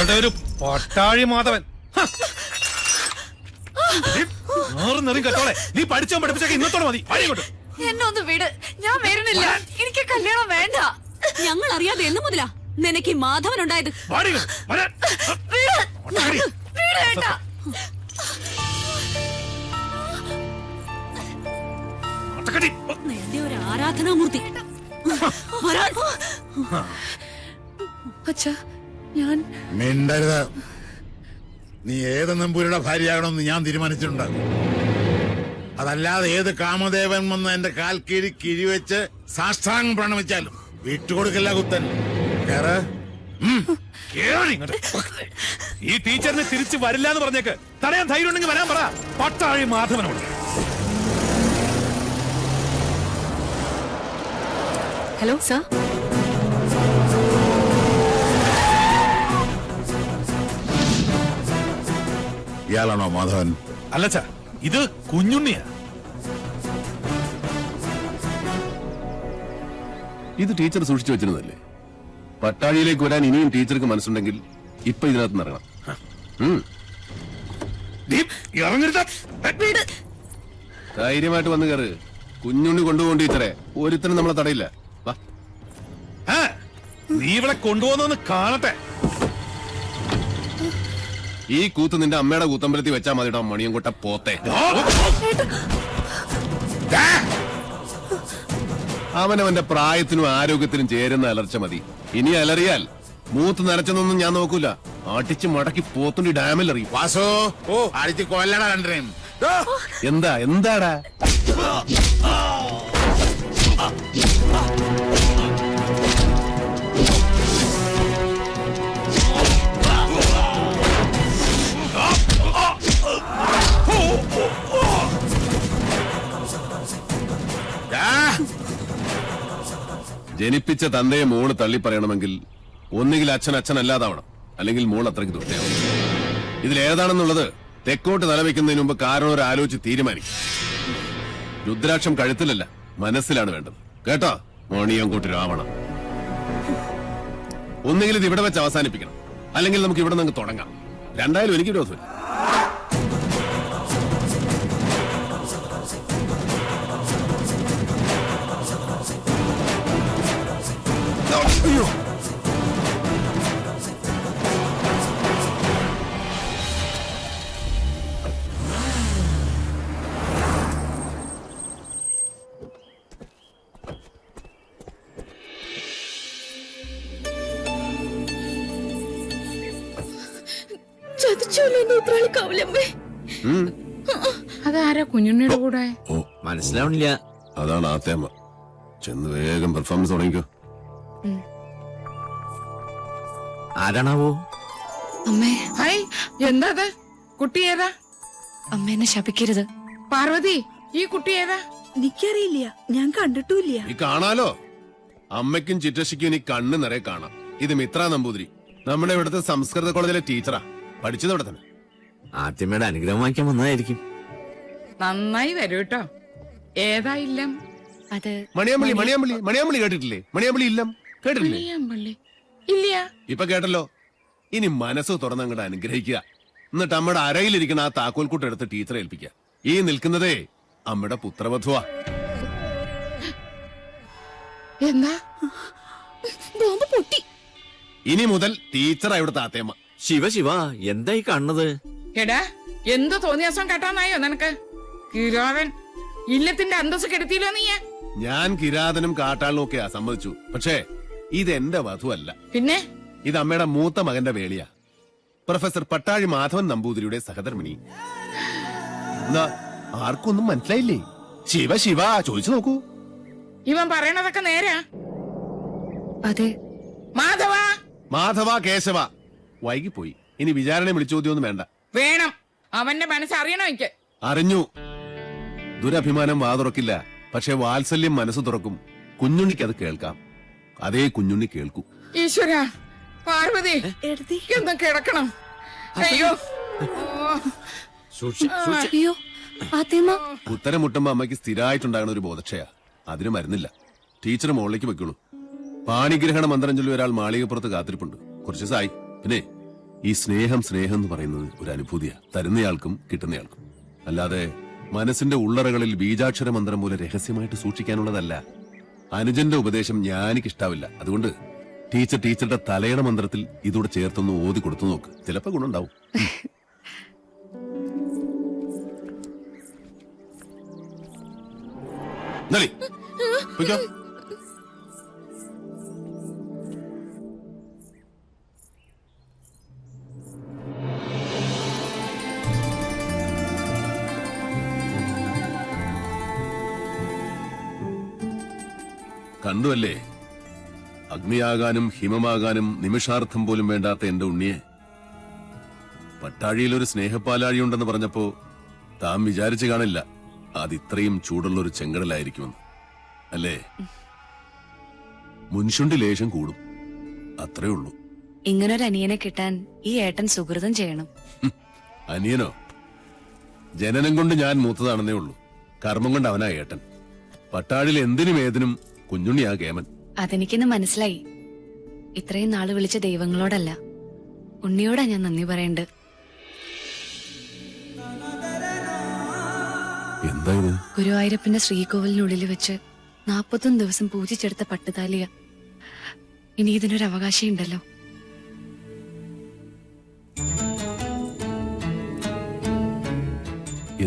അവളുടെ ഒരു പട്ടാഴി മാധവൻ. കേട്ടോളെ, നീ പഠിച്ചോ പഠിപ്പിച്ചൊക്കെ ഇന്നത്തോടെ മതി. എന്നെ ഒന്ന് വിട്, ഞാൻ വരുന്നില്ല. എനിക്ക് കല്യാണം വേണ്ട. ഞങ്ങൾ അറിയാതെ എന്ന് മുതലാ നിനക്ക് മാധവൻ ഉണ്ടായത്? നിന്റെ ഒരു ആരാധനാമൂർത്തി. അച്ഛാ, ഞാൻ മിണ്ടരുത്. നീ ഏത് നമ്പൂരിയുടെ ഭാര്യയാകണമെന്ന് ഞാൻ തീരുമാനിച്ചിട്ടുണ്ട്. അതല്ലാതെ ഏത് കാമദേവൻ വന്ന് എന്റെ കാൽ കീഴി കിഴിവെച്ച് സാഷ്ടാംഗം പ്രണമിച്ചാലും വിട്ടുകൊടുക്കില്ല കുത്തൻ. ഈ ടീച്ചറിനെ തിരിച്ചു വരില്ല എന്ന് പറഞ്ഞേക്ക്. തടയാൻ ധൈര്യം ഉണ്ടെങ്കിൽ വരാൻ പറ പട്ടാഴി മാധവനോട്. Hello sir. ഇയാളാണോ മാധവൻ? അല്ലച്ച, ഇത് കുഞ്ഞുണ്ണിയാ. ഇത് ടീച്ചർ സൂക്ഷിച്ചു വെച്ചിരുന്നല്ലേ? പട്ടാഴിയിലേക്ക് വരാൻ ഇനിയും ടീച്ചർക്ക് മനസ്സുണ്ടെങ്കിൽ ഇപ്പൊ ഇതിനകത്ത് ഇറങ്ങണം. ധൈര്യമായിട്ട് വന്ന് കയറ്. കുഞ്ഞുണ്ണി കൊണ്ടുപോകും ടീച്ചറെ. ഒരുത്തരും നമ്മളെ തടയില്ല. നീ ഇവിടെ കൊണ്ടുപോകുന്നൊന്ന് കാണട്ടെ. ഈ കൂത്ത് നിന്റെ അമ്മയുടെ കൂത്തമ്പലത്തിൽ വെച്ചാൽ മതിടാ മണിയൻകൊട്ട പോത്തെ. അവനവന്റെ പ്രായത്തിനും ആരോഗ്യത്തിനും ചേരുന്ന അലർച്ച മതി. ഇനി അലറിയാൽ മൂത്ത് നരച്ചെന്നൊന്നും ഞാൻ നോക്കൂല. അടിച്ച് മടക്കി പോത്തുണ്ടി ഡാമിൽ എറിയും. വാസോ, അടിച്ച് കൊല്ലണ കണ്ടേ. എന്താടാ? ജനിപ്പിച്ച തന്തയെ മോള് തള്ളി പറയണമെങ്കിൽ ഒന്നുകിൽ അച്ഛൻ അച്ഛനല്ലാതാവണം, അല്ലെങ്കിൽ മോൾ അത്രയ്ക്ക് ദുഷ്ടയാവും. ഇതിലേതാണെന്നുള്ളത് തെക്കോട്ട് തലവെക്കുന്നതിന് മുമ്പ് കാരണം ഒരു ആലോചിച്ച് തീരുമാനിക്കും. രുദ്രാക്ഷം കഴുത്തിലല്ല, മനസ്സിലാണ് വേണ്ടത്. കേട്ടോ മോണിയൻകോട്ട് രാവണം. ഒന്നുകിൽ ഇത് ഇവിടെ വെച്ച് അവസാനിപ്പിക്കണം, അല്ലെങ്കിൽ നമുക്ക് ഇവിടെ നിന്ന് തുടങ്ങാം. രണ്ടായാലും എനിക്ക് വിരോധമില്ല. അയ്യോ, അതാരാ കുഞ്ഞുണ്ണിയുടെ കൂടെ? ഓ മനസ്സിലാവണില്ല. അതാണ് ആത്തേമ്മ. ചെന്ന് വേഗം പെർഫോമൻസ് തുടങ്ങിക്കോ. ആരാണാവോ? അമ്മേ. ഹായ്, എന്താ കുട്ടി ഏതാ? അമ്മ എന്നെ ശപിക്കരുത്. പാർവതി, ഈ കുട്ടി ഏതാ? എനിക്കറിയില്ല, ഞാൻ കണ്ടിട്ടില്ല. ഈ കാണാലോ, അമ്മയ്ക്കും ചിറ്റശിക്കും ഇനി കണ്ണ് നിറയെ കാണാം. ഇത് മിത്ര നമ്പൂതിരി, നമ്മുടെ ഇവിടുത്തെ സംസ്കൃത കോളേജിലെ ടീച്ചറാ. പഠിച്ചത് ഇവിടെ തന്നെ. ആദ്യമേടെ അനുഗ്രഹം വാങ്ങിക്കാൻ വന്നതായിരിക്കും. നന്നായി വരൂ കേട്ടോ. ഏതാ ഇല്ലം? അത് മണിയാമ്പള്ളി. മണിയാമ്പള്ളി മണിയാമ്പള്ളി കേട്ടിട്ടില്ലേ? മണിയാമ്പള്ളി ഇല്ലം കേട്ടിട്ടില്ലേ? മണിയാമ്പള്ളി ഇല്ല. ഇപ്പൊ കേട്ടല്ലോ. ഇനി മനസ്സ് തുറന്നങ്ങോട്ട് അനുഗ്രഹിക്കുക. എന്നിട്ട് അമ്മയുടെ അരയിലിരിക്കുന്ന ആ താക്കോൽക്കൂട്ട് എടുത്ത് ടീച്ചറെ ഏൽപ്പിക്കുക. ഈ നിൽക്കുന്നതേ അമ്മയുടെ പുത്രവധുവാ. എന്താ? ബോംബ് പൊട്ടി. ഇനി മുതൽ ടീച്ചറാ ഇവിടുത്തെ ആത്തേമ്മ. ശിവ ശിവ, എന്തായി കാണുന്നത്? എടാ, എന്ത് തോന്നിയാസം കേട്ടാന്നായോ നിനക്ക്? കിരാവൻ ഇല്ലത്തിന്റെ അന്തസ് കെടുത്തിയില്ലോ നീ. ഞാൻ കിരാതനും കാട്ടാളിനും ഒക്കെയാ, സമ്മതിച്ചു. പക്ഷേ ഇതെന്റെ വധുവല്ല. പിന്നെ ഇത് അമ്മയുടെ മൂത്ത മകന്റെ വേളിയാ. പ്രൊഫസർ പട്ടാഴി മാധവൻ നമ്പൂതിരിയുടെ സഹധർമ്മിണി. എന്താ ആർക്കൊന്നും മനസ്സിലായില്ലേ? ശിവ ശിവ ചോദിച്ചു നോക്കൂ. ഇവൻ പറയണതൊക്കെ നേരാ? അതെ. മാധവ മാധവ കേശവ. വൈകിപ്പോയി. ഇനി വിചാരണ വിളിച്ചോദ്യമൊന്നും വേണ്ട. വേണം. അവന്റെ മനസ്സറിയണോ എനിക്ക്? അറിഞ്ഞു. ദുരഭിമാനം വാതുറക്കില്ല, പക്ഷെ വാത്സല്യം മനസ്സ് തുറക്കും. കുഞ്ഞുണ്ണിക്ക് അത് കേൾക്കാം. അതേ കുഞ്ഞുണ്ണി കേൾക്കൂ. ഈശ്വര, പാർവതി ഒന്ന് കിടക്കണം. അയ്യോ അയ്യോ, ആത്തേമ്മ. ഉത്തരം മുട്ടുമ്പോ അമ്മയ്ക്ക് സ്ഥിരമായിട്ടുണ്ടാകുന്ന ഒരു ബോധക്ഷയാ. അതിന് മരുന്നില്ല. ടീച്ചർ മുകളിലേക്ക് വെക്കുള്ളൂ. പാണിഗ്രഹണ മന്ത്രം ചൊല്ലി ഒരാൾ മാളികപ്പുറത്ത് കാത്തിരിപ്പുണ്ട്. കുറച്ച് ദിവസമായി. പിന്നെ ഈ സ്നേഹം എന്ന് പറയുന്നത് ഒരു അനുഭൂതിയാ, തരുന്നയാൾക്കും കിട്ടുന്നയാൾക്കും. അല്ലാതെ മനസ്സിന്റെ ഉള്ളറകളിൽ ബീജാക്ഷര മന്ത്രം പോലെ രഹസ്യമായിട്ട് സൂക്ഷിക്കാനുള്ളതല്ല. അനുജന്റെ ഉപദേശം ഞാനിക്കിഷ്ടാവില്ല. അതുകൊണ്ട് ടീച്ചറുടെ തലയുടെ മന്ത്രത്തിൽ ഇതോടെ ചേർത്തൊന്ന് ഓതി കൊടുത്തു നോക്ക്, ചിലപ്പോ ഗുണമുണ്ടാവും. നളി, പൊയ്ക്കോ. കണ്ടുവല്ലേ, അഗ്നിയാകാനും ഹിമമാകാനും നിമിഷാർത്ഥം പോലും വേണ്ടാത്ത എന്റെ ഉണ്ണിയെ. പട്ടാഴിയിൽ ഒരു സ്നേഹപ്പാലാഴിയുണ്ടെന്ന് പറഞ്ഞപ്പോ താൻ വിചാരിച്ചു കാണില്ല അതിത്രയും ചൂടുള്ളൊരു ചെങ്കടലായിരിക്കുമെന്ന്, അല്ലേ? മുൻഷുണ്ടി ലേശം കൂടും, അത്രേ ഉള്ളൂ. ഇങ്ങനൊരു അനിയനെ കിട്ടാൻ ഈ ഏട്ടൻ സുഹൃതം ചെയ്യണം. അനിയനോ? ജനനം കൊണ്ട് ഞാൻ മൂത്തതാണെന്നേ ഉള്ളൂ, കർമ്മം കൊണ്ട് അവനാ ഏട്ടൻ. പട്ടാഴിൽ എന്തിനും ഏതിനും കുഞ്ഞുണ്ണിയാ കേമൻ. അതെനിക്കിന്ന് മനസ്സിലായി. ഇത്രയും നാള് വിളിച്ച ദൈവങ്ങളോടല്ല, ഉണ്ണിയോടാ ഞാൻ നന്ദി പറയണ്ട്. എന്താ ഇത്? ഗുരുവായൂരപ്പന്റെ ശ്രീകോവിലിനുള്ളിൽ വെച്ച് 41 ദിവസം പൂജിച്ചെടുത്ത പട്ടുതാലിയ. ഇനി ഇതിനൊരു അവകാശം ഉണ്ടല്ലോ.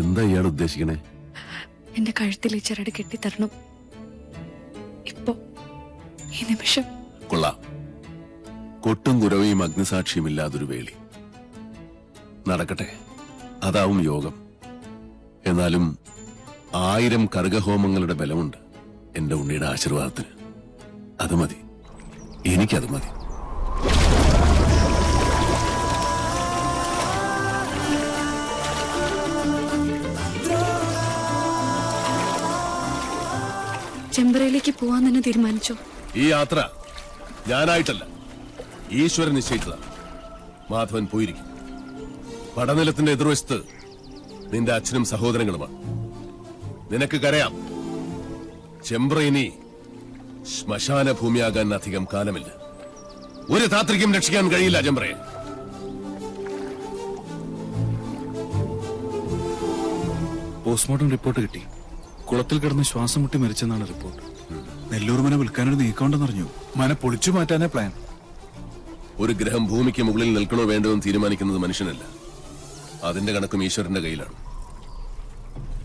എന്താ ഇയാൾ ഉദ്ദേശിക്കണേ? എന്റെ കഴുത്തിൽ ഈ ചരട് കെട്ടിത്തരണം. ഇപ്പോ ഈ നിമിഷം. കൊള്ളാം. കൊട്ടും കുരവയും അഗ്നിസാക്ഷിയുമില്ലാതൊരു വേളി നടക്കട്ടെ, അതാവും യോഗം. എന്നാലും 1000 കർഗഹോമങ്ങളുടെ ബലമുണ്ട് എന്റെ ഉണ്ണിയുടെ ആശീർവാദത്തിന്. അത് മതി, എനിക്കത് മതി. ചെമ്പറയിലേക്ക് പോവാൻ തന്നെ തീരുമാനിച്ചോ? ഈ യാത്ര ഞാനായിട്ടല്ല, ഈശ്വരൻ നിശ്ചയിച്ചതാണ്. മാധവൻ പോയിരിക്കും. പടനിലത്തിന്റെ എതിർവശത്ത് നിന്റെ അച്ഛനും സഹോദരങ്ങളുമാണ്. നിനക്ക് കരയാം, ചെമ്പ്ര ഇനി ശ്മശാന ഭൂമിയാകാൻ അധികം കാലമില്ല. ഒരു താത്രിക്കും രക്ഷിക്കാൻ കഴിയില്ല ചെമ്പ്രയെ. പോസ്റ്റ്മോർട്ടം റിപ്പോർട്ട് കിട്ടി. കുളത്തിൽ കിടന്ന് ശ്വാസം മുട്ടി മരിച്ചെന്നാണ് റിപ്പോർട്ട്. നെല്ലൂർ മന വിൽക്കാനൊരു നീക്കമുണ്ടെന്നറിഞ്ഞു. മന പൊളിച്ചു മാറ്റാനേ പ്ലാൻ. ഒരു ഗ്രഹം ഭൂമിക്ക് മുകളിൽ നിൽക്കണോ വേണ്ടോ എന്ന് തീരുമാനിക്കുന്നത് മനുഷ്യനല്ല, അതിന്റെ കണക്കും ഈശ്വരന്റെ കയ്യിലാണ്.